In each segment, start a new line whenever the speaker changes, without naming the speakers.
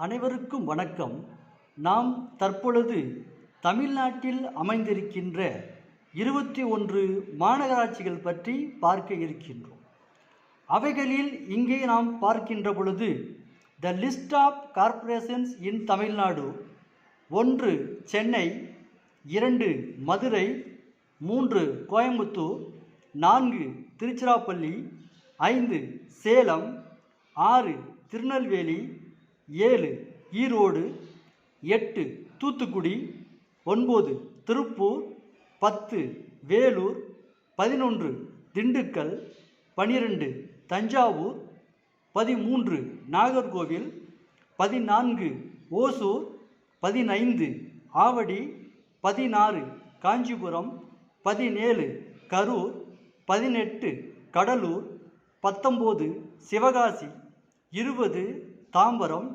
அனைவருக்கும் வணக்கம். நாம் தற்பொழுது தமிழ்நாட்டில் அமைந்திருக்கின்ற 21 மாநகராட்சிகள் பற்றி பார்க்க இருக்கின்றோம். அவைகளில் இங்கே நாம் பார்க்கின்ற பொழுது த லிஸ்ட் ஆஃப் கார்ப்பரேஷன்ஸ் இன் தமிழ்நாடு: 1 சென்னை, 2 மதுரை, 3 கோயம்புத்தூர், 4 திருச்சிராப்பள்ளி, 5 சேலம், 6 திருநெல்வேலி, 7 ஈரோடு, 8 தூத்துக்குடி, 9 திருப்பூர், 10 வேலூர், 11 திண்டுக்கல், 12 தஞ்சாவூர், 13 நாகர்கோவில், 14 ஓசூர், 15 ஆவடி, 16 காஞ்சிபுரம், 17 கரூர், 18 கடலூர், 19 சிவகாசி, 20 தாம்பரம்,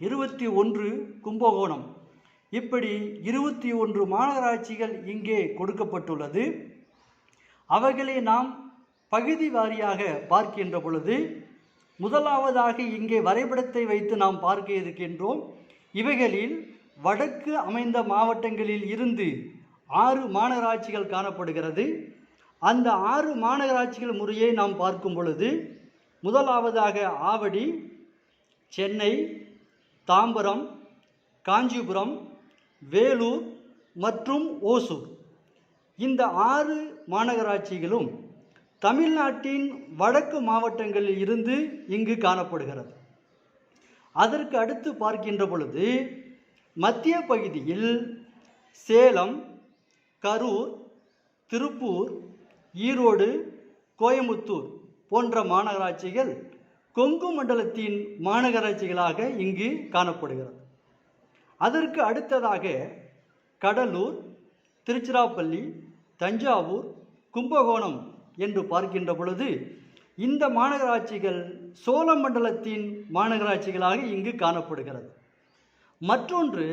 21 கும்பகோணம். இப்படி 21 மாநகராட்சிகள் இங்கே கொடுக்கப்பட்டுள்ளது. அவைகளை நாம் பகுதி வாரியாக பார்க்கின்ற பொழுது முதலாவதாக இங்கே வரைபடத்தை வைத்து நாம் பார்க்க இருக்கின்றோம். இவைகளில் வடக்கு அமைந்த மாவட்டங்களில் இருந்து 6 மாநகராட்சிகள் காணப்படுகிறது. அந்த 6 மாநகராட்சிகள் முறையை நாம் பார்க்கும் பொழுது முதலாவதாக ஆவடி, சென்னை, தாம்பரம், காஞ்சிபுரம், வேலூர் மற்றும் ஓசூர். இந்த 6 மாநகராட்சிகளும் தமிழ்நாட்டின் வடக்கு மாவட்டங்களில் இருந்து இங்கு காணப்படுகிறது. அதற்கு அடுத்து பார்க்கின்ற பொழுது மத்திய பகுதியில் சேலம், கரூர், திருப்பூர், ஈரோடு, கோயம்புத்தூர் போன்ற மாநகராட்சிகள் கொங்கு மண்டலத்தின் மாநகராட்சிகளாக இங்கு காணப்படுகிறது. அதற்கு அடுத்ததாக கடலூர், திருச்சிராப்பள்ளி, தஞ்சாவூர், கும்பகோணம் என்று பார்க்கின்ற பொழுது இந்த மாநகராட்சிகள் சோழ மண்டலத்தின் மாநகராட்சிகளாக இங்கு காணப்படுகிறது. மற்றொன்று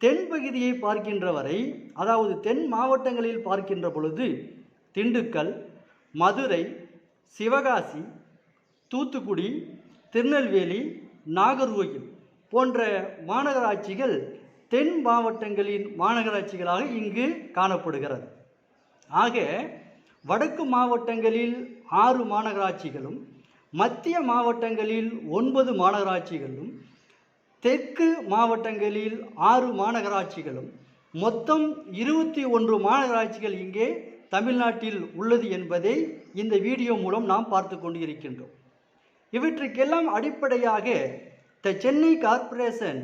தென் பகுதியை பார்க்கின்ற வரை, அதாவது தென் மாவட்டங்களில் பார்க்கின்ற பொழுது திண்டுக்கல், மதுரை, சிவகாசி, தூத்துக்குடி, திருநெல்வேலி, நாகர்கோவில் போன்ற மாநகராட்சிகள் தென் மாவட்டங்களின் மாநகராட்சிகளாக இங்கு காணப்படுகிறது. ஆக வடக்கு மாவட்டங்களில் 6 மாநகராட்சிகளும், மத்திய மாவட்டங்களில் 9 மாநகராட்சிகளும், தெற்கு மாவட்டங்களில் 6 மாநகராட்சிகளும், மொத்தம் 21 மாநகராட்சிகள் இங்கே தமிழ்நாட்டில் உள்ளது என்பதை இந்த வீடியோ மூலம் நாம் பார்த்து கொண்டு இருக்கின்றோம். இவற்றுக்கெல்லாம் அடிப்படையாக the Chennai corporation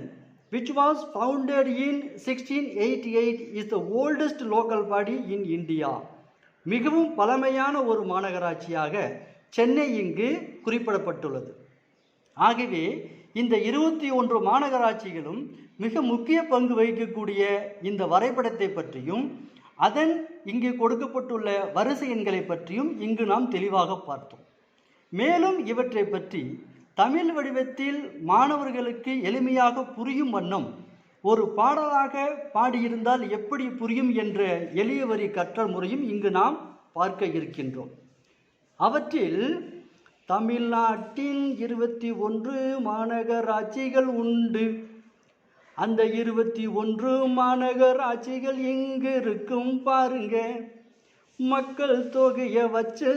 which was founded in 1688 is the oldest local body in India. மிகவும் பழமையான ஒரு மாநகராட்சியாக சென்னை இங்கு குறிப்பிடப்பட்டுள்ளது. ஆகவே இந்த 21 மாநகராட்சிகளும் மிக முக்கிய பங்கு வகிக்கக்கூடிய இந்த வரைபடத்தை பற்றியும் அதன் இங்கு கொடுக்கப்பட்டுள்ள வரிசை எண்களை பற்றியும் இங்கு நாம் தெளிவாக பார்த்தோம். மேலும் இவற்றை பற்றி தமிழ் வடிவத்தில் மாணவர்களுக்கு எளிமையாக புரியும் வண்ணம் ஒரு பாடலாக பாடியிருந்தால் எப்படி புரியும் என்ற எளிய வரி கற்றல் முறையும் இங்கு நாம் பார்க்க இருக்கின்றோம். அவற்றில் தமிழ்நாட்டின் 21 மாநகராட்சிகள் உண்டு. அந்த 21 மாநகராட்சிகள் எங்கு இருக்கும் பாருங்க. மக்கள் தொகையை வச்சு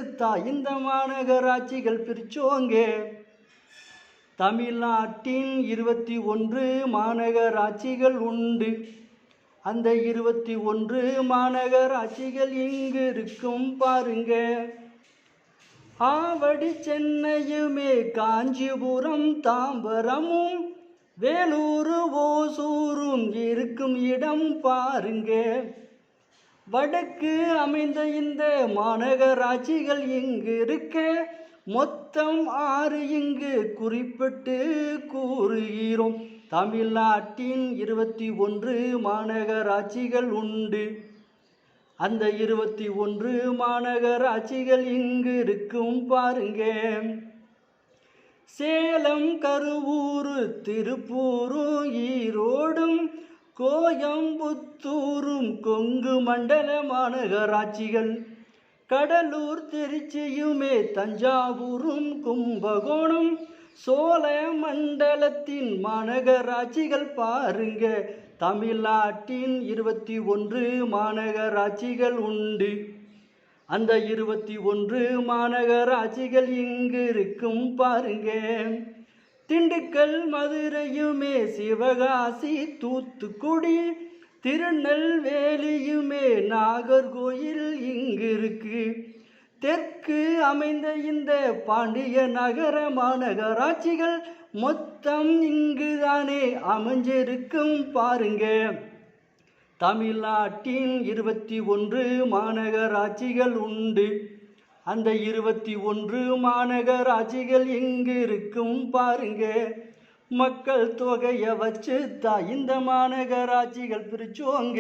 இந்த மாநகராட்சிகள் பிரிச்சோங்க. தமிழ்நாட்டின் 21 மாநகராட்சிகள் உண்டு. அந்த 21 மாநகராட்சிகள் எங்கு இருக்கும் பாருங்க. ஆவடி, சென்னையுமே, காஞ்சிபுரம், தாம்பரமும், வேலூர், ஓசூரும் இருக்கும் இடம் பாருங்க. வடக்கு அமைந்த இந்த மாநகராட்சிகள் இங்கு இருக்க மொத்தம் 6 இங்கு குறிப்பிட்டு கூறுகிறோம். தமிழ்நாட்டின் 21 மாநகராட்சிகள் உண்டு. அந்த 21 மாநகராட்சிகள் இங்கு இருக்கும் பாருங்க. சேலம், கரூர், திருப்பூரும், ஈரோடும், கோயம்புத்தூரும் கொங்கு மண்டல மாநகராட்சிகள். கடலூர், திருச்சியுமே, தஞ்சாவூரும், கும்பகோணம், சோழ மண்டலத்தின் மாநகராட்சிகள் பாருங்க, தமிழ்நாட்டின் 21 மாநகராட்சிகள் உண்டு. அந்த 21 மாநகராட்சிகள் இங்கு இருக்கும் பாருங்க. திண்டுக்கல், மதுரையுமே, சிவகாசி, தூத்துக்குடி, திருநெல்வேலியுமே, நாகர்கோயில் இங்கு இருக்கு. தெற்கு அமைந்த இந்த பாண்டிய நகர மாநகராட்சிகள் மொத்தம் இங்குதானே அமைஞ்சிருக்கும் பாருங்க. தமிழ்நாட்டின் 21 மாநகராட்சிகள் உண்டு. அந்த 21 மாநகராட்சிகள் எங்கு இருக்கும் பாருங்க. மக்கள் தொகையை வச்சு தான் இந்த மாநகராட்சிகள் பிரிச்சோங்க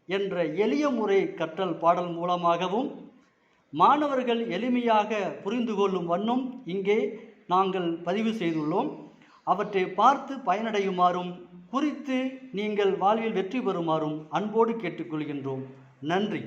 என்ற எளிய முறை கற்றல் பாடல் மூலமாகவும் மாணவர்கள் எளிமையாக புரிந்து கொள்ளும் வண்ணம் இங்கே நாங்கள் பதிவு செய்துள்ளோம். அவற்றை பார்த்து பயனடையுமாறும் குறித்து நீங்கள் வாழ்வில் வெற்றி பெறுமாறும் அன்போடு கேட்டுக்கொள்கின்றோம். நன்றி.